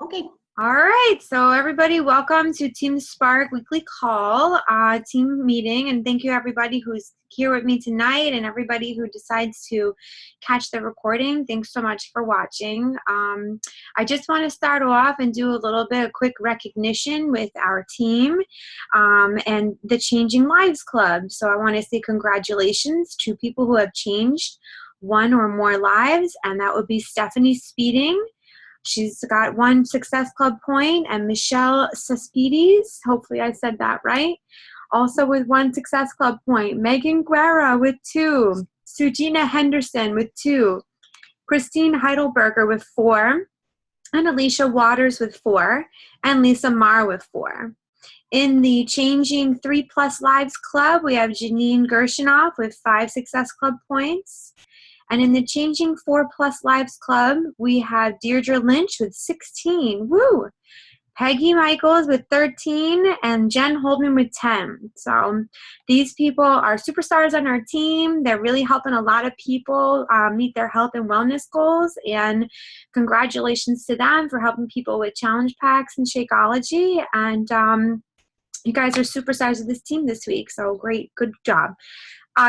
Okay. All right, so everybody, welcome to Team Spark Weekly Call, team meeting, and thank you everybody who's here with me tonight and everybody who decides to catch the recording. Thanks so much for watching. I just want to start off and do a little bit of quick recognition with our team and the Changing Lives Club. So I want to say congratulations to people who have changed one or more lives, and that would be Stephanie Speeding. She's got 1 Success Club point, and Michelle Cespedes, hopefully I said that right, also with 1 Success Club point. Megan Guerra with 2. Sujina Henderson with 2. Christine Heidelberger with 4. And Alicia Waters with 4. And Lisa Marr with 4. In the Changing 3+ Lives Club, we have Janine Gershinoff with 5 Success Club points. And in the Changing 4+ Lives Club, we have Deirdre Lynch with 16. Woo! Peggy Michaels with 13 and Jen Holdman with 10. So these people are superstars on our team. They're really helping a lot of people meet their health and wellness goals. And congratulations to them for helping people with challenge packs and Shakeology. And you guys are superstars of this team this week. So great, good job.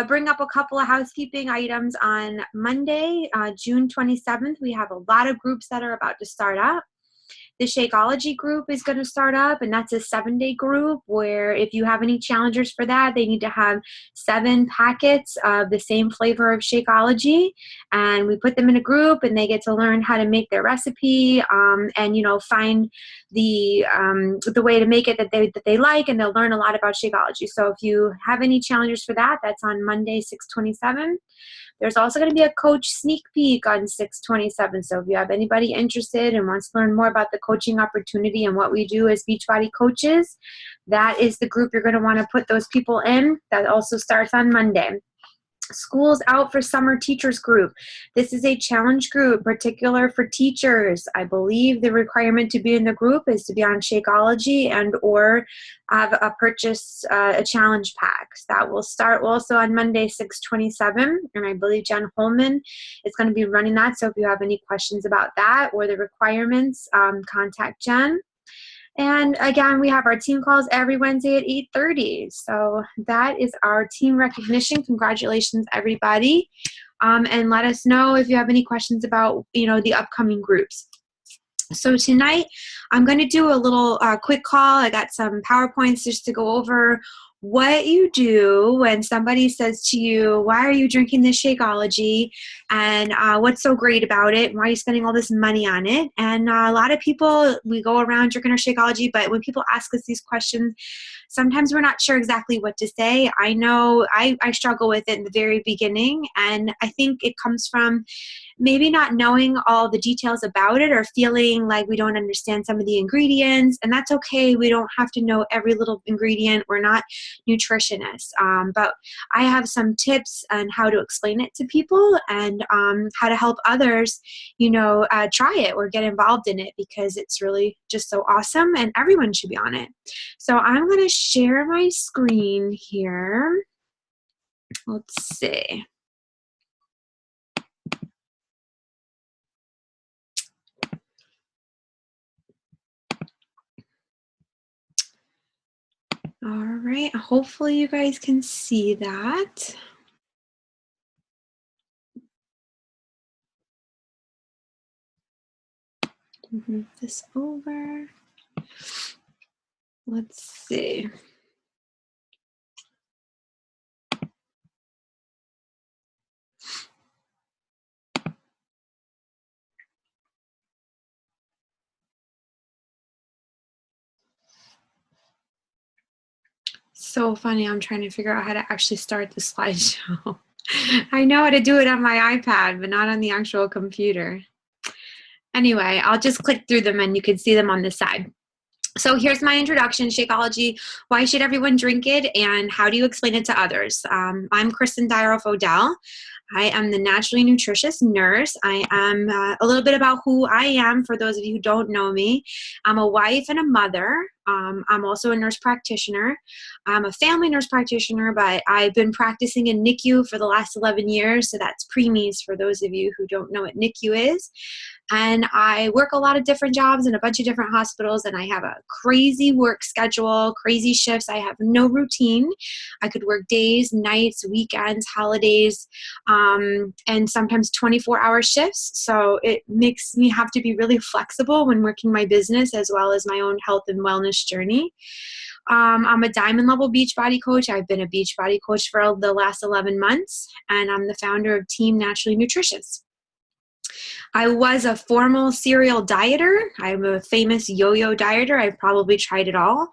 Bring up a couple of housekeeping items on Monday, June 27th. We have a lot of groups that are about to start up. The Shakeology group is going to start up, and that's a 7-day group where if you have any challengers for that, they need to have 7 packets of the same flavor of Shakeology, and we put them in a group, and they get to learn how to make their recipe and, you know, find the way to make it that they like, and they'll learn a lot about Shakeology. So if you have any challengers for that, that's on Monday, 6/27. There's also going to be a coach sneak peek on 6/27. So if you have anybody interested and wants to learn more about the coaching opportunity and what we do as Beachbody coaches, that is the group you're going to want to put those people in. That also starts on Monday. School's out for summer teachers group. This is a challenge group particular for teachers. I believe the requirement to be in the group is to be on Shakeology and or have purchase a challenge pack. That will start also on Monday, 6/27, and I believe Jen Holman is going to be running that. So if you have any questions about that or the requirements, contact Jen. And again, we have our team calls every Wednesday at 8:30. So that is our team recognition. Congratulations, everybody. And let us know if you have any questions about, you know, the upcoming groups. So tonight, I'm going to do a little quick call. I got some PowerPoints just to go over what you do when somebody says to you, why are you drinking this Shakeology, and what's so great about it, and why are you spending all this money on it? And a lot of people, we go around drinking our Shakeology, but when people ask us these questions, sometimes we're not sure exactly what to say. I know I struggle with it in the very beginning, and I think it comes from maybe not knowing all the details about it or feeling like we don't understand some of the ingredients, and that's okay. We don't have to know every little ingredient. We're not nutritionists, but I have some tips on how to explain it to people and how to help others, you know, try it or get involved in it, because it's really just so awesome and everyone should be on it. So I'm going to share my screen here. Let's see. All right, hopefully you guys can see that. Move this over. Let's see. So funny, I'm trying to figure out how to actually start the slideshow. I know how to do it on my iPad, but not on the actual computer. Anyway, I'll just click through them and you can see them on the side. So here's my introduction, Shakeology. Why should everyone drink it, and how do you explain it to others? I'm Kristen Dyeroff Odell. I am the naturally nutritious nurse. I am a little bit about who I am for those of you who don't know me. I'm a wife and a mother. I'm also a nurse practitioner. I'm a family nurse practitioner, but I've been practicing in NICU for the last 11 years. So that's preemies for those of you who don't know what NICU is. And I work a lot of different jobs in a bunch of different hospitals, and I have a crazy work schedule, crazy shifts. I have no routine. I could work days, nights, weekends, holidays, and sometimes 24-hour shifts. So it makes me have to be really flexible when working my business as well as my own health and wellness journey. I'm a diamond level Beachbody coach. I've been a Beachbody coach for the last 11 months, and I'm the founder of Team Naturally Nutritious. I was a formal serial dieter. I'm a famous yo-yo dieter. I've probably tried it all.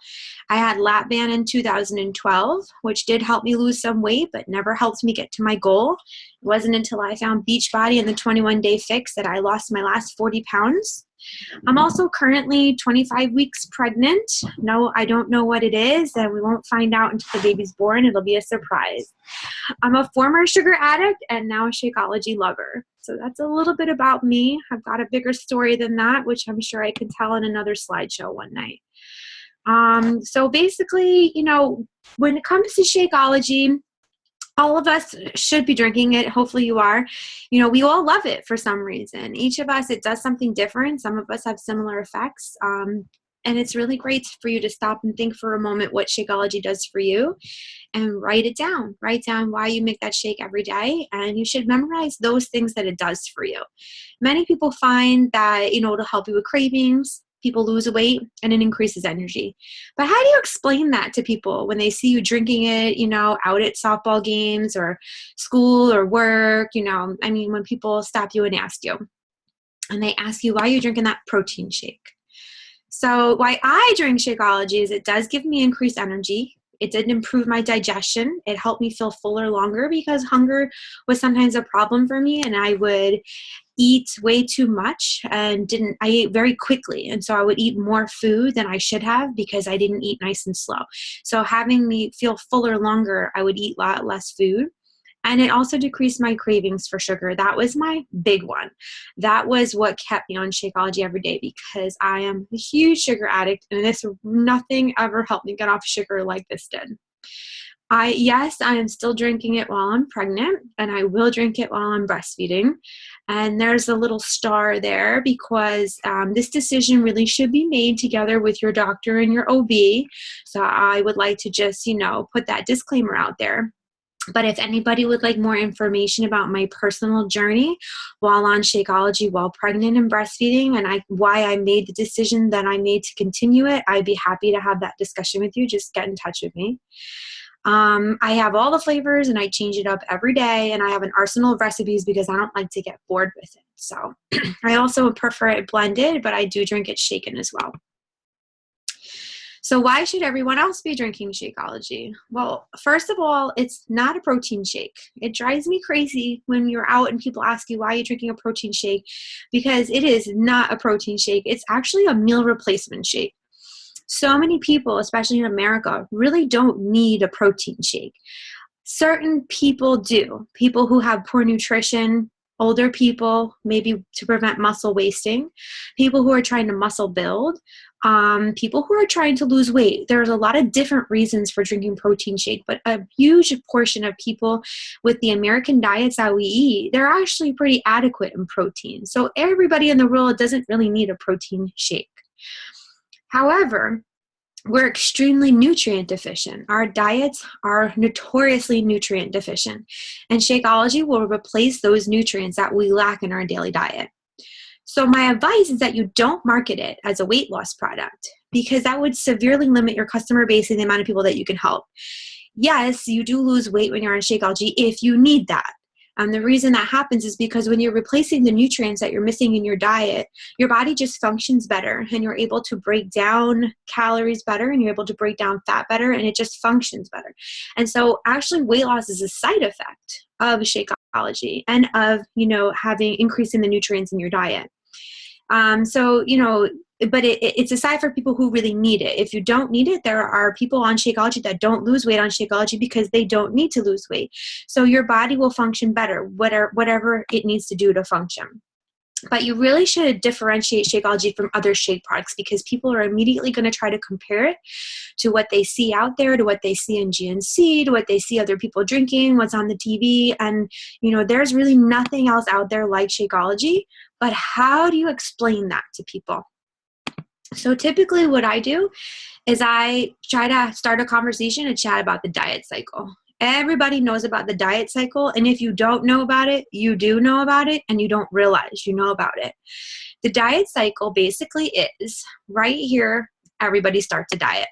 I had lap band in 2012, which did help me lose some weight, but never helped me get to my goal. It wasn't until I found Beachbody and the 21-day fix that I lost my last 40 pounds. I'm also currently 25 weeks pregnant. No, I don't know what it is, and we won't find out until the baby's born. It'll be a surprise. I'm a former sugar addict and now a Shakeology lover. So that's a little bit about me. I've got a bigger story than that, which I'm sure I can tell in another slideshow one night. So basically, when it comes to Shakeology, all of us should be drinking it. Hopefully you are. We all love it for some reason. Each of us, it does something different. Some of us have similar effects. And it's really great for you to stop and think for a moment what Shakeology does for you and write it down. Write down why you make that shake every day. And you should memorize those things that it does for you. Many people find that, it'll help you with cravings. People lose weight and it increases energy. But how do you explain that to people when they see you drinking it, out at softball games or school or work, when people stop you and ask you, and they ask you why you're drinking that protein shake. So why I drink Shakeology is it does give me increased energy. It did improve my digestion. It helped me feel fuller longer because hunger was sometimes a problem for me, and I would eat way too much and I ate very quickly. And so I would eat more food than I should have because I didn't eat nice and slow. So having me feel fuller longer, I would eat a lot less food. And it also decreased my cravings for sugar. That was my big one. That was what kept me on Shakeology every day because I am a huge sugar addict, and nothing ever helped me get off sugar like this did. I am still drinking it while I'm pregnant, and I will drink it while I'm breastfeeding. And there's a little star there because this decision really should be made together with your doctor and your OB. So I would like to just, put that disclaimer out there. But if anybody would like more information about my personal journey while on Shakeology, while pregnant and breastfeeding, and why I made the decision that I made to continue it, I'd be happy to have that discussion with you. Just get in touch with me. I have all the flavors and I change it up every day, and I have an arsenal of recipes because I don't like to get bored with it. So I also prefer it blended, but I do drink it shaken as well. So why should everyone else be drinking Shakeology? Well, first of all, it's not a protein shake. It drives me crazy when you're out and people ask you why you're drinking a protein shake, because it is not a protein shake. It's actually a meal replacement shake. So many people, especially in America, really don't need a protein shake. Certain people do. People who have poor nutrition, older people, maybe to prevent muscle wasting, people who are trying to muscle build, people who are trying to lose weight. There's a lot of different reasons for drinking protein shake, but a huge portion of people with the American diets that we eat, they're actually pretty adequate in protein. So everybody in the world doesn't really need a protein shake. However, we're extremely nutrient deficient. Our diets are notoriously nutrient deficient, and Shakeology will replace those nutrients that we lack in our daily diet. So my advice is that you don't market it as a weight loss product, because that would severely limit your customer base and the amount of people that you can help. Yes, you do lose weight when you're on Shakeology if you need that. And the reason that happens is because when you're replacing the nutrients that you're missing in your diet, your body just functions better, and you're able to break down calories better, and you're able to break down fat better, and it just functions better. And so actually weight loss is a side effect of Shakeology and of, having increase in the nutrients in your diet. So, but it's aside for people who really need it. If you don't need it, there are people on Shakeology that don't lose weight on Shakeology because they don't need to lose weight. So your body will function better, whatever it needs to do to function. But you really should differentiate Shakeology from other shake products, because people are immediately going to try to compare it to what they see out there, to what they see in GNC, to what they see other people drinking, what's on the TV. And, there's really nothing else out there like Shakeology. But how do you explain that to people? So typically what I do is I try to start a conversation and chat about the diet cycle. Everybody knows about the diet cycle, and if you don't know about it, you do know about it, and you don't realize you know about it. The diet cycle basically is right here, everybody starts a diet.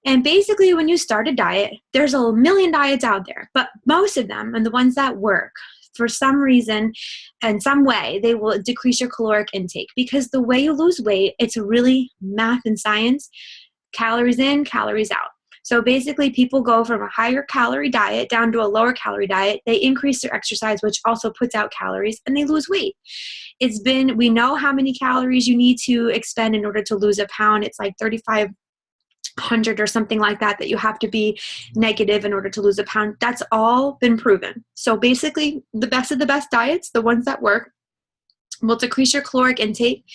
And basically when you start a diet, there's a million diets out there, but most of them, and the ones that work, for some reason and some way, they will decrease your caloric intake, because the way you lose weight, it's really math and science, calories in, calories out. So basically people go from a higher calorie diet down to a lower calorie diet. They increase their exercise, which also puts out calories, and they lose weight. We know how many calories you need to expend in order to lose a pound. It's like 3,500 or something like that you have to be negative in order to lose a pound. That's all been proven. So basically the best of the best diets, the ones that work, will decrease your caloric intake,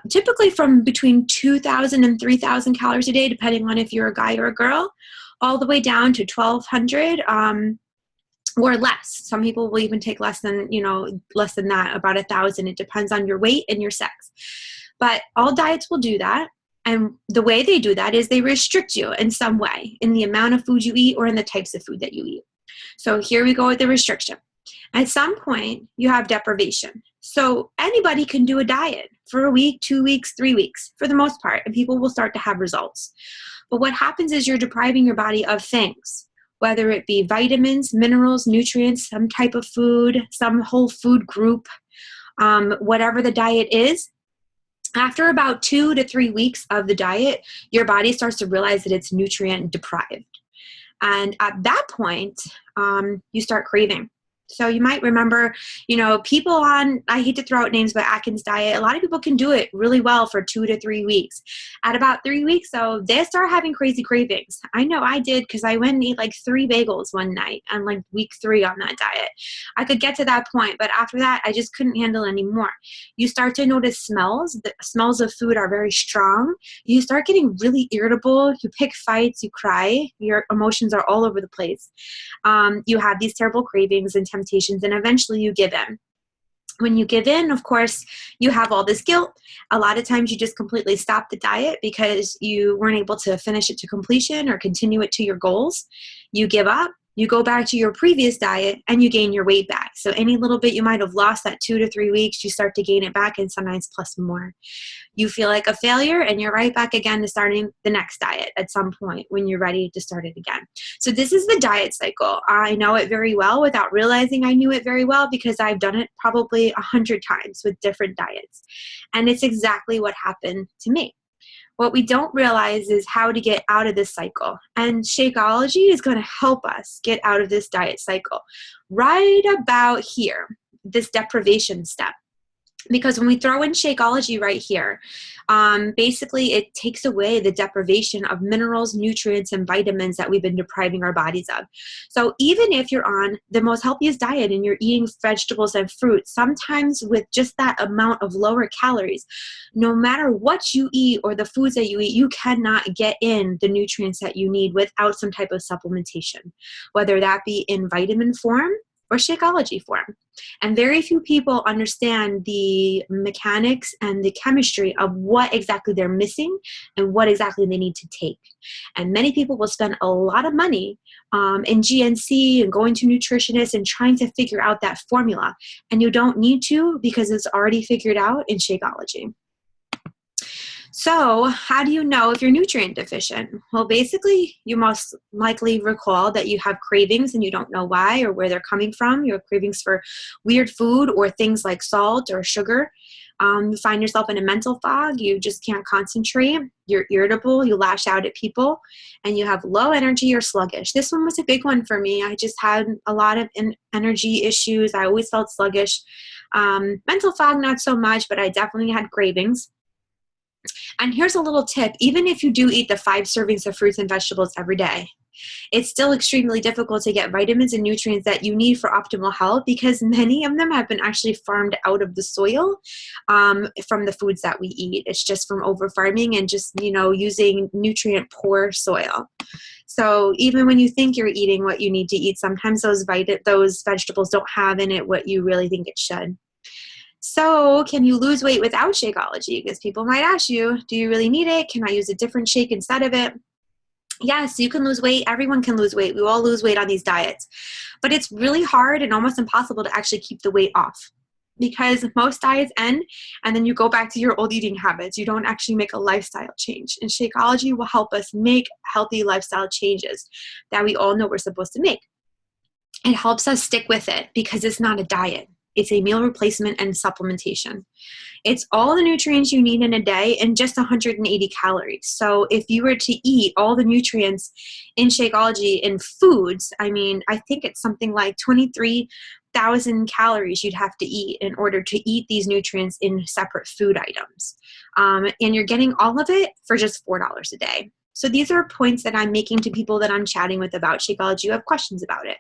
typically from between 2,000 and 3,000 calories a day, depending on if you're a guy or a girl, all the way down to 1,200 or less. Some people will even take less than that, about 1,000. It depends on your weight and your sex. But all diets will do that. And the way they do that is they restrict you in some way in the amount of food you eat or in the types of food that you eat. So here we go with the restriction. At some point, you have deprivation. So anybody can do a diet for a week, 2 weeks, 3 weeks, for the most part, and people will start to have results. But what happens is you're depriving your body of things, whether it be vitamins, minerals, nutrients, some type of food, some whole food group, whatever the diet is. After about 2 to 3 weeks of the diet, your body starts to realize that it's nutrient deprived. And at that point, you start craving. So you might remember, people on, I hate to throw out names, but Atkins diet, a lot of people can do it really well for 2 to 3 weeks. At about 3 weeks, though, they start having crazy cravings. I know I did, because I went and ate like 3 bagels one night on like week 3 on that diet. I could get to that point, but after that, I just couldn't handle anymore. You start to notice smells. The smells of food are very strong. You start getting really irritable. You pick fights. You cry. Your emotions are all over the place. You have these terrible cravings and temptations, and eventually you give in. When you give in, of course, you have all this guilt. A lot of times you just completely stop the diet because you weren't able to finish it to completion or continue it to your goals. You give up. You go back to your previous diet and you gain your weight back. So any little bit you might have lost that 2 to 3 weeks, you start to gain it back, and sometimes plus more. You feel like a failure, and you're right back again to starting the next diet at some point when you're ready to start it again. So this is the diet cycle. I know it very well without realizing I knew it very well, because I've done it probably 100 times with different diets. And it's exactly what happened to me. What we don't realize is how to get out of this cycle. And Shakeology is going to help us get out of this diet cycle right about here, this deprivation step. Because when we throw in Shakeology right here, basically it takes away the deprivation of minerals, nutrients, and vitamins that we've been depriving our bodies of. So even if you're on the most healthiest diet and you're eating vegetables and fruit, sometimes with just that amount of lower calories, no matter what you eat or the foods that you eat, you cannot get in the nutrients that you need without some type of supplementation, whether that be in vitamin form or Shakeology form. And very few people understand the mechanics and the chemistry of what exactly they're missing and what exactly they need to take. And many people will spend a lot of money in GNC and going to nutritionists and trying to figure out that formula. And you don't need to, because it's already figured out in Shakeology. So how do you know if you're nutrient deficient? Well, basically, you most likely recall that you have cravings and you don't know why or where they're coming from. You have cravings for weird food or things like salt or sugar. You find yourself in a mental fog. You just can't concentrate. You're irritable. You lash out at people. And you have low energy or sluggish. This one was a big one for me. I just had a lot of energy issues. I always felt sluggish. Mental fog, not so much, but I definitely had cravings. And here's a little tip. Even if you do eat the 5 servings of fruits and vegetables every day, it's still extremely difficult to get vitamins and nutrients that you need for optimal health, because many of them have been actually farmed out of the soil from the foods that we eat. It's just from over farming and just, using nutrient poor soil. So even when you think you're eating what you need to eat, sometimes those vegetables don't have in it what you really think it should. So can you lose weight without Shakeology? Because people might ask you, do you really need it? Can I use a different shake instead of it? Yes, you can lose weight. Everyone can lose weight. We all lose weight on these diets. But it's really hard and almost impossible to actually keep the weight off, because most diets end and then you go back to your old eating habits. You don't actually make a lifestyle change. And Shakeology will help us make healthy lifestyle changes that we all know we're supposed to make. It helps us stick with it because it's not a diet. It's a meal replacement and supplementation. It's all the nutrients you need in a day and just 180 calories. So if you were to eat all the nutrients in Shakeology in foods, I think it's something like 23,000 calories you'd have to eat in order to eat these nutrients in separate food items. And you're getting all of it for just $4 a day. So these are points that I'm making to people that I'm chatting with about Shakeology who have questions about it.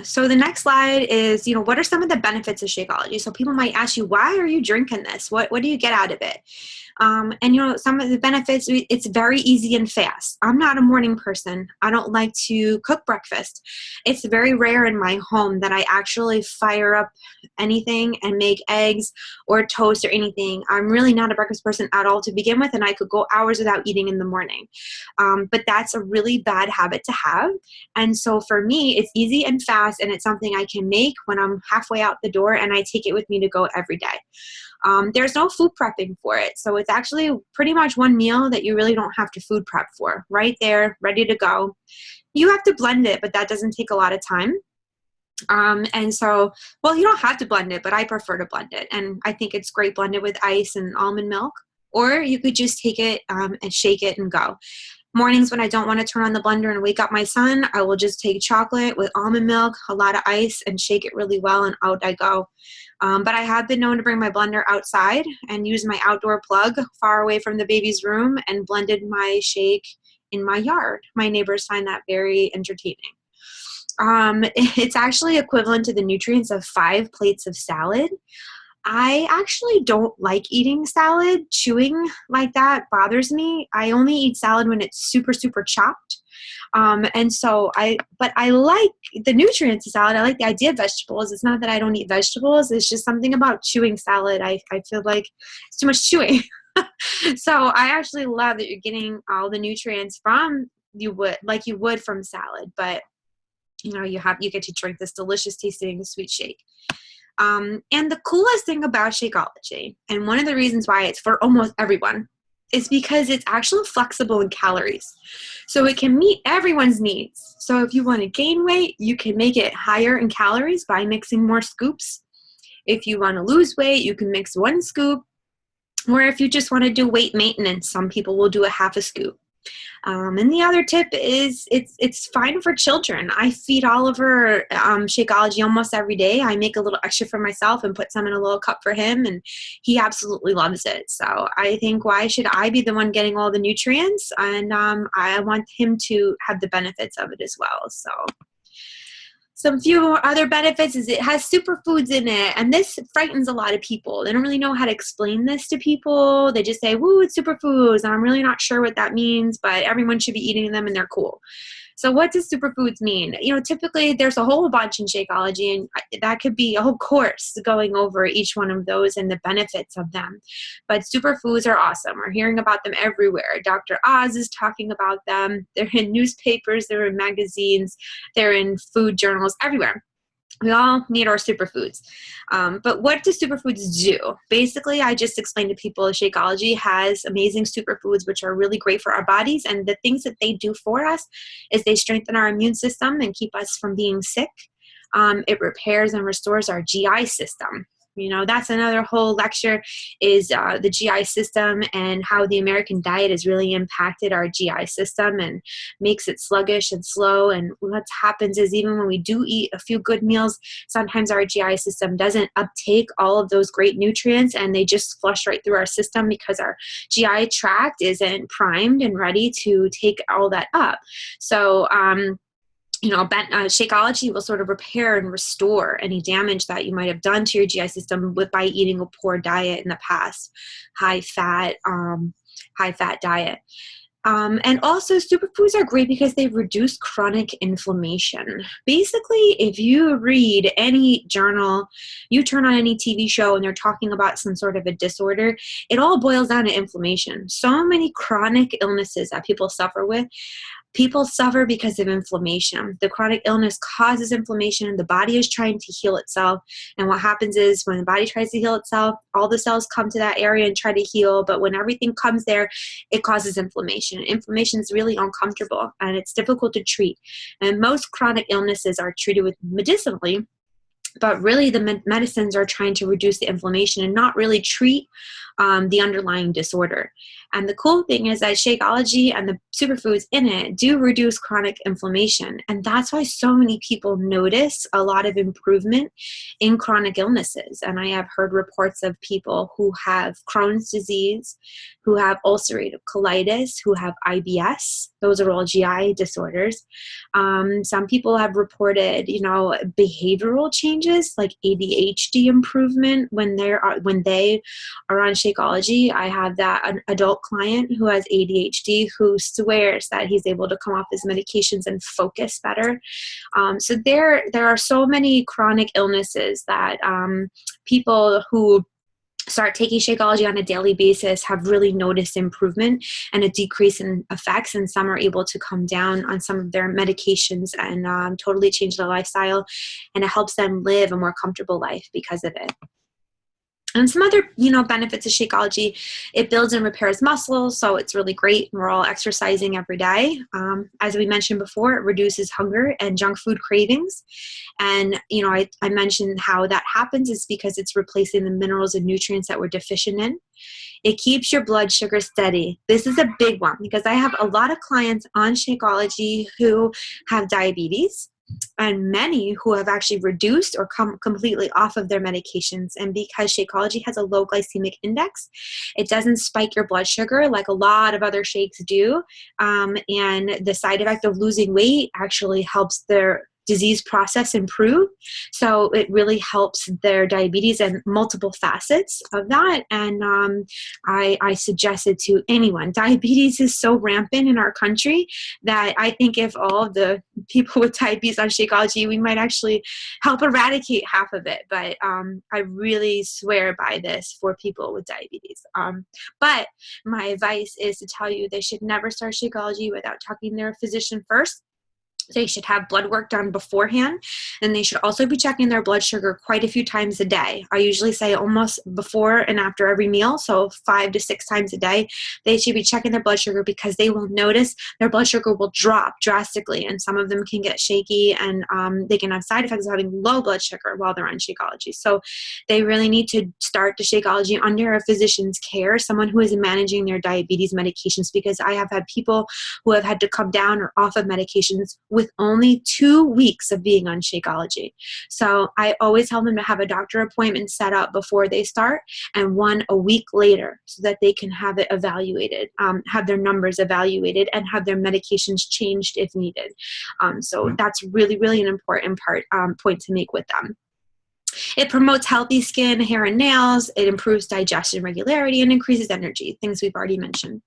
So the next slide is, what are some of the benefits of Shakeology? So people might ask you, why are you drinking this? What do you get out of it? And some of the benefits, it's very easy and fast. I'm not a morning person. I don't like to cook breakfast. It's very rare in my home that I actually fire up anything and make eggs or toast or anything. I'm really not a breakfast person at all to begin with, and I could go hours without eating in the morning. But that's a really bad habit to have. And so for me, it's easy and fast, and it's something I can make when I'm halfway out the door, and I take it with me to go every day. There's no food prepping for it. So it's actually pretty much one meal that you really don't have to food prep for. Right there, ready to go. You have to blend it, but that doesn't take a lot of time. You don't have to blend it, but I prefer to blend it. And I think it's great blended with ice and almond milk. Or you could just take it and shake it and go. Mornings when I don't want to turn on the blender and wake up my son, I will just take chocolate with almond milk, a lot of ice, and shake it really well, and out I go. But I have been known to bring my blender outside and use my outdoor plug far away from the baby's room and blended my shake in my yard. My neighbors find that very entertaining. It's actually equivalent to the nutrients of 5 plates of salad. I actually don't like eating salad. Chewing like that bothers me. I only eat salad when it's super, super chopped. But I like the nutrients of salad. I like the idea of vegetables. It's not that I don't eat vegetables. It's just something about chewing salad. I feel like it's too much chewing. So I actually love that you're getting all the nutrients you would from salad. But you get to drink this delicious tasting sweet shake. And the coolest thing about Shakeology, and one of the reasons why it's for almost everyone, is because it's actually flexible in calories. So it can meet everyone's needs. So if you want to gain weight, you can make it higher in calories by mixing more scoops. If you want to lose weight, you can mix 1 scoop. Or if you just want to do weight maintenance, some people will do a half a scoop. And the other tip is it's fine for children. I feed Oliver Shakeology almost every day. I make a little extra for myself and put some in a little cup for him, and he absolutely loves it. So I think, why should I be the one getting all the nutrients? And I want him to have the benefits of it as well. So some few other benefits is it has superfoods in it, and this frightens a lot of people. They don't really know how to explain this to people. They just say, woo, it's superfoods, and I'm really not sure what that means, but everyone should be eating them and they're cool. So what does superfoods mean? Typically there's a whole bunch in Shakeology, and that could be a whole course going over each one of those and the benefits of them. But superfoods are awesome. We're hearing about them everywhere. Dr. Oz is talking about them. They're in newspapers, they're in magazines, they're in food journals, everywhere. We all need our superfoods. But what do superfoods do? Basically, I just explained to people Shakeology has amazing superfoods which are really great for our bodies. And the things that they do for us is they strengthen our immune system and keep us from being sick. It repairs and restores our GI system. You know, that's another whole lecture, is the GI system and how the American diet has really impacted our GI system and makes it sluggish and slow. And what happens is, even when we do eat a few good meals, sometimes our GI system doesn't uptake all of those great nutrients, and they just flush right through our system because our GI tract isn't primed and ready to take all that up. So, Shakeology will sort of repair and restore any damage that you might have done to your GI system by eating a poor diet in the past, high fat diet. And also, superfoods are great because they reduce chronic inflammation. Basically, if you read any journal, you turn on any TV show and they're talking about some sort of a disorder, it all boils down to inflammation. So many chronic illnesses that people suffer with, people suffer because of inflammation. The chronic illness causes inflammation. The body is trying to heal itself. And what happens is, when the body tries to heal itself, all the cells come to that area and try to heal. But when everything comes there, it causes inflammation. Inflammation is really uncomfortable and it's difficult to treat. And most chronic illnesses are treated with medicinally, but really the medicines are trying to reduce the inflammation and not really treat the underlying disorder. And the cool thing is that Shakeology and the superfoods in it do reduce chronic inflammation. And that's why so many people notice a lot of improvement in chronic illnesses. And I have heard reports of people who have Crohn's disease, who have ulcerative colitis, who have IBS. Those are all GI disorders. Some people have reported, behavioral changes like ADHD improvement when they are on Shakeology. I have an adult client who has ADHD who swears that he's able to come off his medications and focus better. So there are so many chronic illnesses that people who start taking Shakeology on a daily basis have really noticed improvement and a decrease in effects, and some are able to come down on some of their medications and totally change their lifestyle, and it helps them live a more comfortable life because of it. And some other, benefits of Shakeology: it builds and repairs muscles, so it's really great. We're all exercising every day. As we mentioned before, it reduces hunger and junk food cravings. And, I mentioned how that happens is because it's replacing the minerals and nutrients that we're deficient in. It keeps your blood sugar steady. This is a big one because I have a lot of clients on Shakeology who have diabetes, and many who have actually reduced or come completely off of their medications. And because Shakeology has a low glycemic index, it doesn't spike your blood sugar like a lot of other shakes do. And the side effect of losing weight actually helps their disease process improve. So it really helps their diabetes and multiple facets of that. And I suggest it to anyone. Diabetes is so rampant in our country that I think if all of the people with diabetes on Shakeology, we might actually help eradicate half of it. But I really swear by this for people with diabetes. But my advice is to tell you they should never start Shakeology without talking to their physician first. They should have blood work done beforehand, and they should also be checking their blood sugar quite a few times a day. I usually say almost before and after every meal, so 5 to 6 times a day. They should be checking their blood sugar because they will notice their blood sugar will drop drastically, and some of them can get shaky, and they can have side effects of having low blood sugar while they're on Shakeology. So they really need to start the Shakeology under a physician's care, someone who is managing their diabetes medications, because I have had people who have had to come down or off of medications with only 2 weeks of being on Shakeology. So I always tell them to have a doctor appointment set up before they start, and one a week later, so that they can have it evaluated, have their numbers evaluated, and have their medications changed if needed. So that's really, really an important point to make with them. It promotes healthy skin, hair, and nails. It improves digestion regularity and increases energy, things we've already mentioned.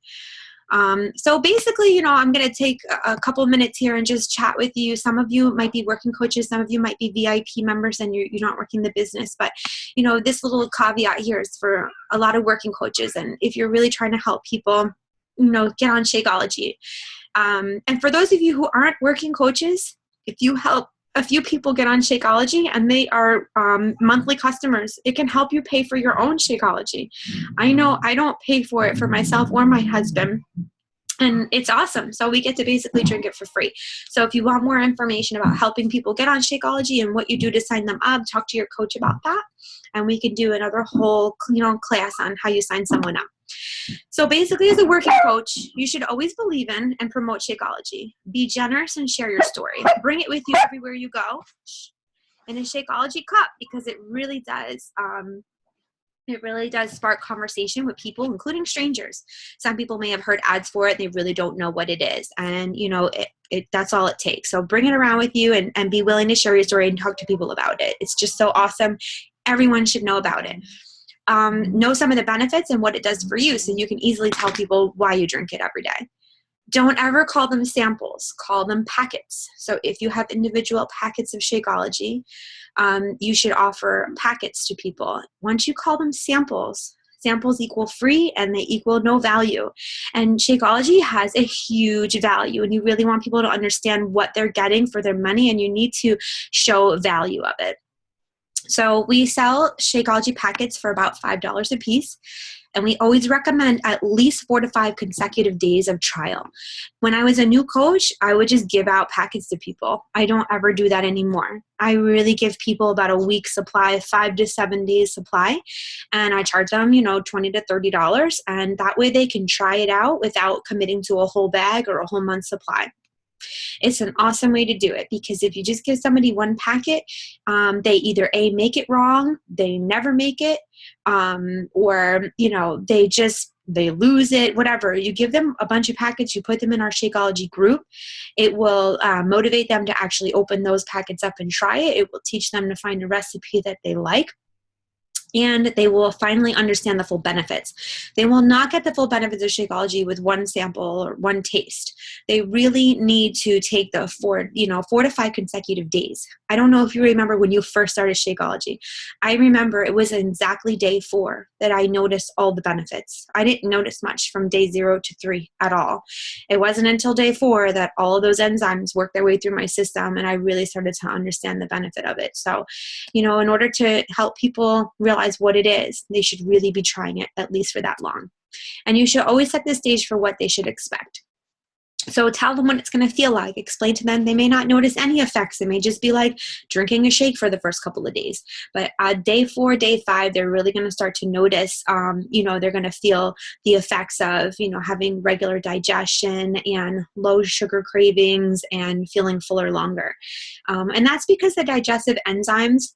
So basically, I'm going to take a couple minutes here and just chat with you. Some of you might be working coaches. Some of you might be VIP members and you're not working the business. But, this little caveat here is for a lot of working coaches. And if you're really trying to help people, get on Shakeology. And for those of you who aren't working coaches, if you help a few people get on Shakeology and they are monthly customers, it can help you pay for your own Shakeology. I know I don't pay for it for myself or my husband, and it's awesome. So we get to basically drink it for free. So if you want more information about helping people get on Shakeology and what you do to sign them up, talk to your coach about that. and we can do another whole, class on how you sign someone up. So basically, as a working coach, you should always believe in and promote Shakeology. Be generous and share your story. Bring it with you everywhere you go in a Shakeology cup, because it really does. It really does spark conversation with people, including strangers. Some people may have heard ads for it. They really don't know what it is. And, that's all it takes. So bring it around with you and be willing to share your story and talk to people about it. It's just so awesome. Everyone should know about it. Know some of the benefits and what it does for you, so you can easily tell people why you drink it every day. Don't ever call them samples. Call them packets. So if you have individual packets of Shakeology, you should offer packets to people. Once you call them samples, samples equal free and they equal no value. And Shakeology has a huge value, and you really want people to understand what they're getting for their money, and you need to show value of it. So we sell Shakeology packets for about $5 a piece, and we always recommend at least 4 to 5 consecutive days of trial. When I was a new coach, I would just give out packets to people. I don't ever do that anymore. I really give people about a week's supply, 5 to 7 days supply, and I charge them, $20 to $30, and that way they can try it out without committing to a whole bag or a whole month's supply. It's an awesome way to do it, because if you just give somebody one packet, they either make it wrong, they never make it, or they lose it, whatever. You give them a bunch of packets, you put them in our Shakeology group. It will motivate them to actually open those packets up and try it. It will teach them to find a recipe that they like. And they will finally understand the full benefits. They will not get the full benefits of Shakeology with one sample or one taste. They really need to take the 4 to 5 consecutive days. I don't know if you remember when you first started Shakeology. I remember it was exactly day 4 that I noticed all the benefits. I didn't notice much from day 0 to 3 at all. It wasn't until day 4 that all of those enzymes worked their way through my system, and I really started to understand the benefit of it. So, in order to help people realize what it is, they should really be trying it at least for that long. And you should always set the stage for what they should expect. So tell them what it's going to feel like. Explain to them they may not notice any effects. It may just be like drinking a shake for the first couple of days. But day 4, day 5, they're really going to start to notice, they're going to feel the effects of, having regular digestion and low sugar cravings and feeling fuller longer. And that's because the digestive enzymes,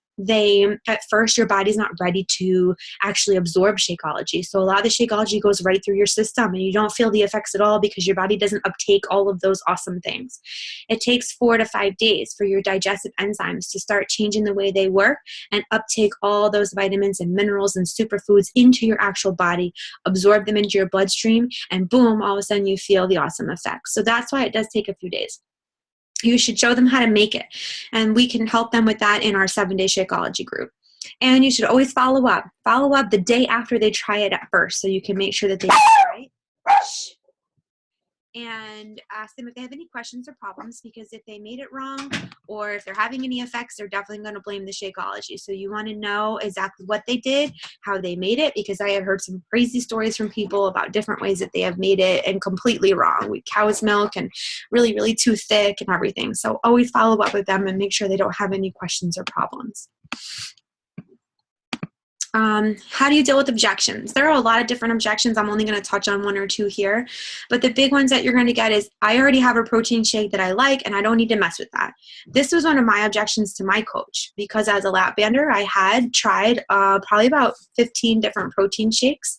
at first your body's not ready to actually absorb Shakeology. So a lot of the Shakeology goes right through your system, and you don't feel the effects at all because your body doesn't uptake all of those awesome things. It takes 4 to 5 days for your digestive enzymes to start changing the way they work and uptake all those vitamins and minerals and superfoods into your actual body, absorb them into your bloodstream, and boom, all of a sudden you feel the awesome effects. So that's why it does take a few days. You should show them how to make it, and we can help them with that in our 7-day Shakeology group. And you should always follow up the day after they try it at first, so you can make sure that they get it right. And ask them if they have any questions or problems, because if they made it wrong or if they're having any effects, they're definitely going to blame the Shakeology. So you want to know exactly what they did, how they made it, because I have heard some crazy stories from people about different ways that they have made it and completely wrong, with cow's milk and really, really too thick and everything. So always follow up with them and make sure they don't have any questions or problems. How do you deal with objections? There are a lot of different objections. I'm only going to touch on 1 or 2 here. But the big ones that you're going to get is, I already have a protein shake that I like, and I don't need to mess with that. This was one of my objections to my coach, because as a lap bander, I had tried probably about 15 different protein shakes.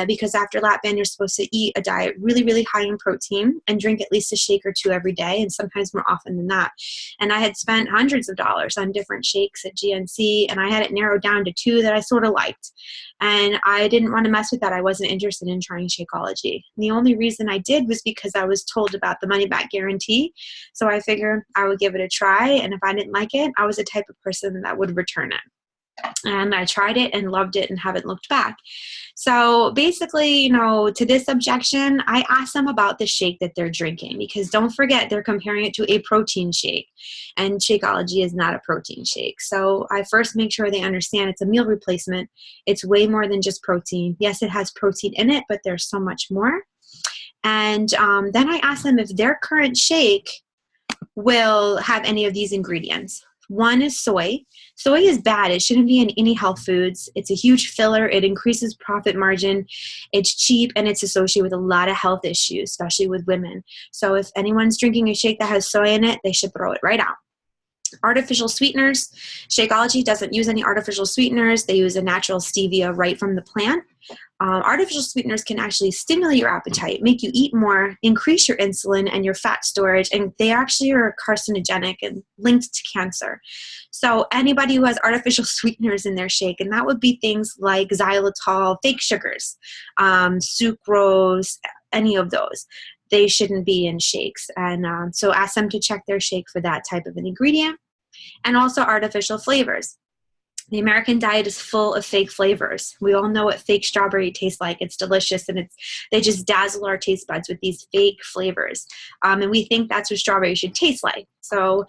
Because after lap band, you're supposed to eat a diet really, really high in protein and drink at least a shake or 2 every day, and sometimes more often than that. And I had spent hundreds of dollars on different shakes at GNC, and I had it narrowed down to 2 that I sort of liked. And I didn't want to mess with that. I wasn't interested in trying Shakeology. The only reason I did was because I was told about the money back guarantee. So I figured I would give it a try. And if I didn't like it, I was the type of person that would return it. And I tried it and loved it and haven't looked back. So basically, to this objection, I asked them about the shake that they're drinking, because don't forget, they're comparing it to a protein shake, and Shakeology is not a protein shake. So I first make sure they understand it's a meal replacement. It's way more than just protein. Yes, it has protein in it, but there's so much more. And then I asked them if their current shake will have any of these ingredients. One is soy. Soy is bad. It shouldn't be in any health foods. It's a huge filler. It increases profit margin. It's cheap, and it's associated with a lot of health issues, especially with women. So if anyone's drinking a shake that has soy in it, they should throw it right out. Artificial sweeteners. Shakeology doesn't use any artificial sweeteners. They use a natural stevia right from the plant. Artificial sweeteners can actually stimulate your appetite, make you eat more, increase your insulin and your fat storage, and they actually are carcinogenic and linked to cancer. So anybody who has artificial sweeteners in their shake, and that would be things like xylitol, fake sugars, sucrose, any of those, they shouldn't be in shakes. And so ask them to check their shake for that type of an ingredient. And also artificial flavors. The American diet is full of fake flavors. We all know what fake strawberry tastes like. It's delicious, and they just dazzle our taste buds with these fake flavors. And we think that's what strawberry should taste like. So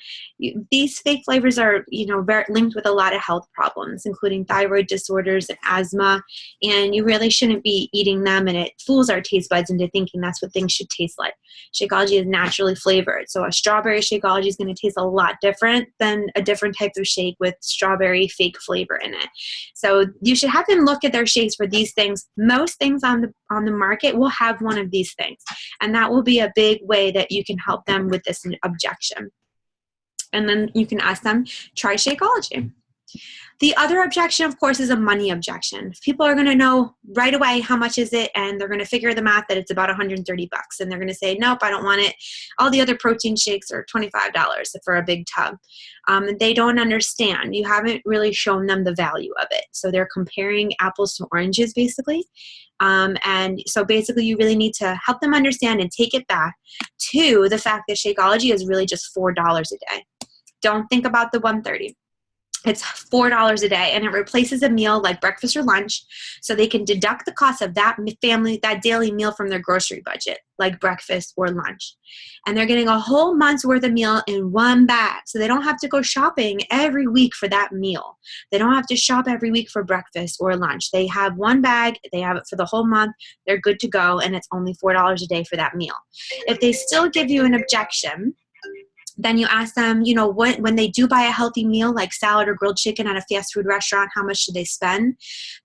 these fake flavors are, very linked with a lot of health problems, including thyroid disorders and asthma. And you really shouldn't be eating them, and it fools our taste buds into thinking that's what things should taste like. Shakeology is naturally flavored. So a strawberry Shakeology is going to taste a lot different than a different type of shake with strawberry fake flavor in it. So you should have them look at their shakes for these things. Most things on the market will have one of these things, and that will be a big way that you can help them with this objection. And then you can ask them, try Shakeology. The other objection, of course, is a money objection. People are going to know right away how much is it, and they're going to figure the math that it's about $130, and they're going to say, nope, I don't want it. All the other protein shakes are $25 for a big tub. They don't understand. You haven't really shown them the value of it. So they're comparing apples to oranges, basically. And so basically you really need to help them understand and take it back to the fact that Shakeology is really just $4 a day. Don't think about the $130. It's $4 a day, and it replaces a meal like breakfast or lunch, so they can deduct the cost of that daily meal from their grocery budget, like breakfast or lunch. And they're getting a whole month's worth of meal in one bag, so they don't have to go shopping every week for that meal. They don't have to shop every week for breakfast or lunch. They have one bag, they have it for the whole month, they're good to go, and it's only $4 a day for that meal. If they still give you an objection, then you ask them, when they do buy a healthy meal like salad or grilled chicken at a fast food restaurant, how much should they spend?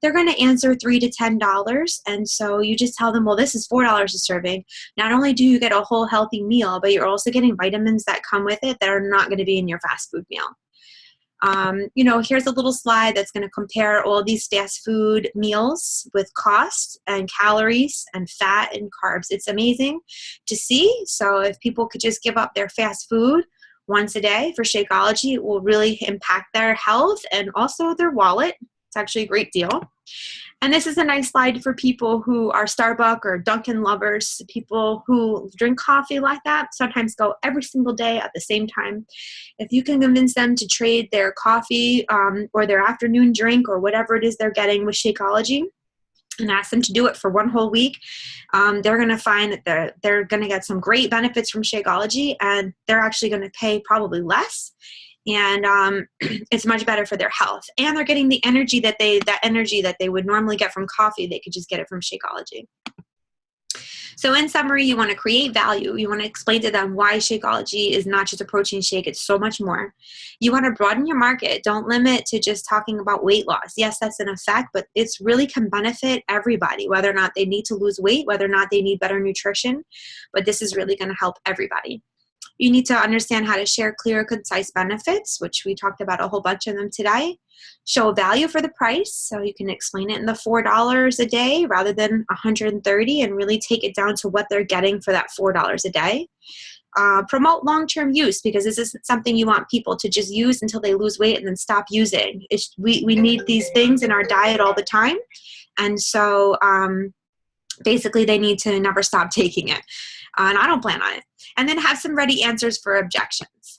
They're going to answer $3 to $10. And so you just tell them, well, this is $4 a serving. Not only do you get a whole healthy meal, but you're also getting vitamins that come with it that are not going to be in your fast food meal. Here's a little slide that's going to compare all these fast food meals with cost and calories and fat and carbs. It's amazing to see. So if people could just give up their fast food once a day for Shakeology, it will really impact their health and also their wallet. It's actually a great deal. And this is a nice slide for people who are Starbucks or Dunkin' lovers, people who drink coffee like that, sometimes go every single day at the same time. If you can convince them to trade their coffee or their afternoon drink or whatever it is they're getting with Shakeology, and ask them to do it for one whole week, they're going to find that they're going to get some great benefits from Shakeology, and they're actually going to pay probably less. And it's much better for their health. And they're getting the energy that they would normally get from coffee. They could just get it from Shakeology. So in summary, you want to create value. You want to explain to them why Shakeology is not just a protein shake. It's so much more. You want to broaden your market. Don't limit to just talking about weight loss. Yes, that's an effect, but it's really can benefit everybody, whether or not they need to lose weight, whether or not they need better nutrition. But this is really going to help everybody. You need to understand how to share clear, concise benefits, which we talked about a whole bunch of them today. Show value for the price, so you can explain it in the $4 a day rather than $130, and really take it down to what they're getting for that $4 a day. Promote long-term use, because this isn't something you want people to just use until they lose weight and then stop using. We need these things in our diet all the time, and so basically they need to never stop taking it. And I don't plan on it. And then have some ready answers for objections.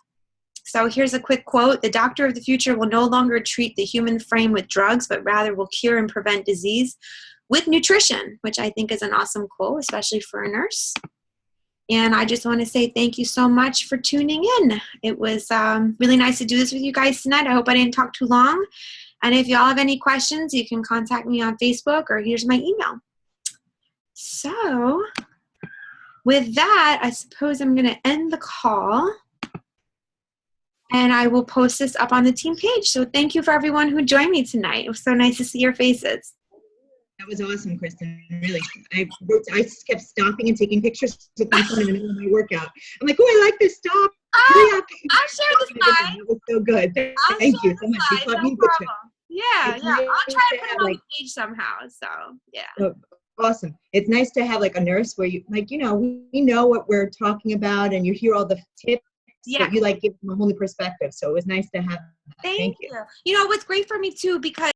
So here's a quick quote. The doctor of the future will no longer treat the human frame with drugs, but rather will cure and prevent disease with nutrition, which I think is an awesome quote, especially for a nurse. And I just want to say thank you so much for tuning in. It was really nice to do this with you guys tonight. I hope I didn't talk too long. And if y'all have any questions, you can contact me on Facebook, or here's my email. So with that, I suppose I'm going to end the call. And I will post this up on the team page. So thank you for everyone who joined me tonight. It was so nice to see your faces. That was awesome, Kristen. Really, I just kept stopping and taking pictures with my phone in the middle of my workout. I'm like, oh, I like this. Stop. Hurry up. I'll share the slide. That was so good. Thank you so much. You taught me the trick. Yeah. I'll try to put it on the page somehow. So yeah. Awesome. It's nice to have like a nurse where you like, we know what we're talking about, and you hear all the tips. Yeah. But you like give them a whole new perspective. So it was nice to have. Thank you. You know, what's great for me too, because